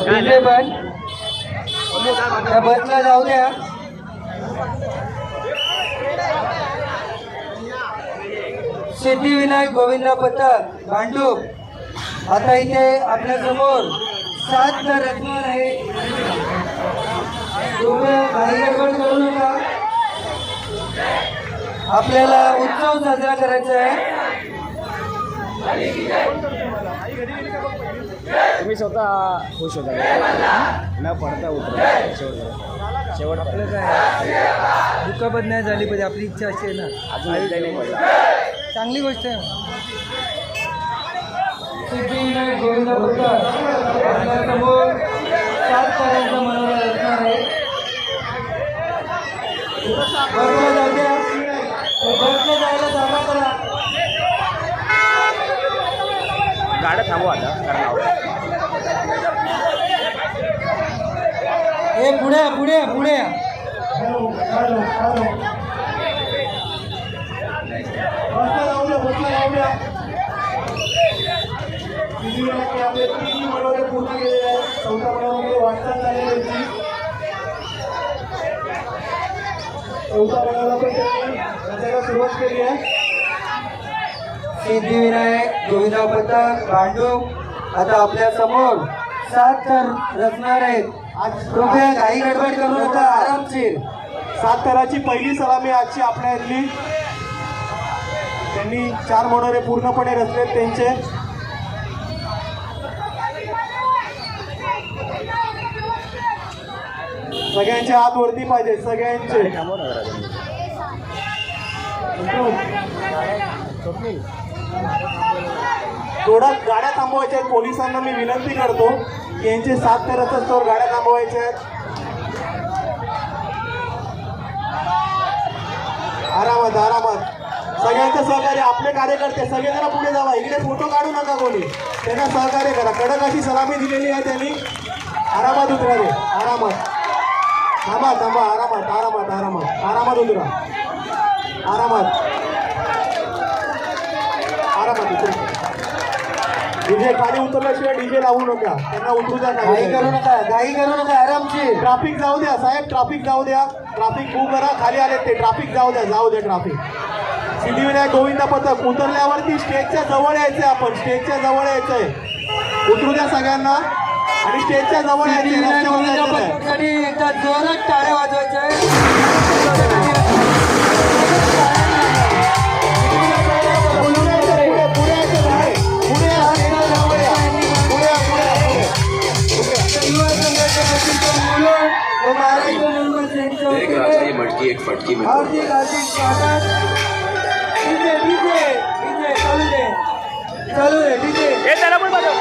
DJ पण त्या बसला जाऊ द्या. सिद्धिविनायक गोविंद पथक भांडूप आता इथे आपल्या समोर 7 रचना आहे. तुम्ही काही गडबड करू नका. आपल्याला उत्सव साजरा करायचा आहे. तुम्ही स्वतः खुश होता न पडता उतर शेवट आपलं काय दुखापत नाही झाली पाहिजे आपली इच्छा असते ना. अजून नाही पडला. चांगली गोष्ट आहे. सिद्धिविनायक गोविंद पथक आपल्यासमोर 7 ताऱ्यांचा मनोरा असणार आहे. बसला जाऊ द्या. बसला जायला जागा करा. गाड्या थांबवा आता कारण हे पुढे पुढे पुढे सुरुवात केली आहे. सिद्धिविनायक गोविंद पथक भांडूप आता आपल्या समोर 7 थर रचणार आहेत. कृपया काही गडबड करू नका. आरामशीर 7 थराची पहिली सलामी आजची आपल्या इथली. त्यांनी 4 मनोरे पूर्णपणे रचलेत त्यांचे. सगळ्यांचे हात वरती पाहिजे सगळ्यांचे. थोडा गाड्या थांबवायच्या आहेत. पोलिसांना मी विनंती करतो की यांचे 7 थराचा स्टोर गाड्या थांबवायच्या आहेत. आरामात आरामात सगळ्यांचं सहकार्य. आपले कार्यकर्ते सगळे जरा पुढे जावा. इकडे फोटो काढू नका कोणी. त्यांना सहकार्य करा. कडक अशी सलामी दिलेली आहे त्यांनी. आरामात उतरा रे. आरामात थांबा थांबा. आरामात आरामात आरामात आरामात उतरा. आरामात आरामात उतरा. डीजे खाली उतरल्याशिवाय डीजे लावू नका. त्यांना उतरू द्या. काही करू नका. काही करू नका. आरामशीर. ट्रॅफिक जाऊ द्या साहेब. ट्रॅफिक जाऊ द्या. ट्रॅफिक मूव करा. खाली आले ते ट्रॅफिक जाऊ द्या. जाऊ द्या ट्रॅफिक. सिद्धिविनायक गोविंद पथक उतरल्यावरती स्टेजच्या जवळ यायचंय. आपण स्टेजच्या जवळ यायचंय. उतरू द्या सगळ्यांना आणि स्टेजच्या जवळ सिद्धिविनायक गोविंद यायचंय. पथकासाठी एकदा जोरात टाळ्या वाजवायच्या आहेत. एक राजा ये मटकी एक फटकी में हार्दिक हार्दिक स्वागत. डीजे डीजे डीजे चालू दे. चालू दे डीजे. त्याला पण बघा.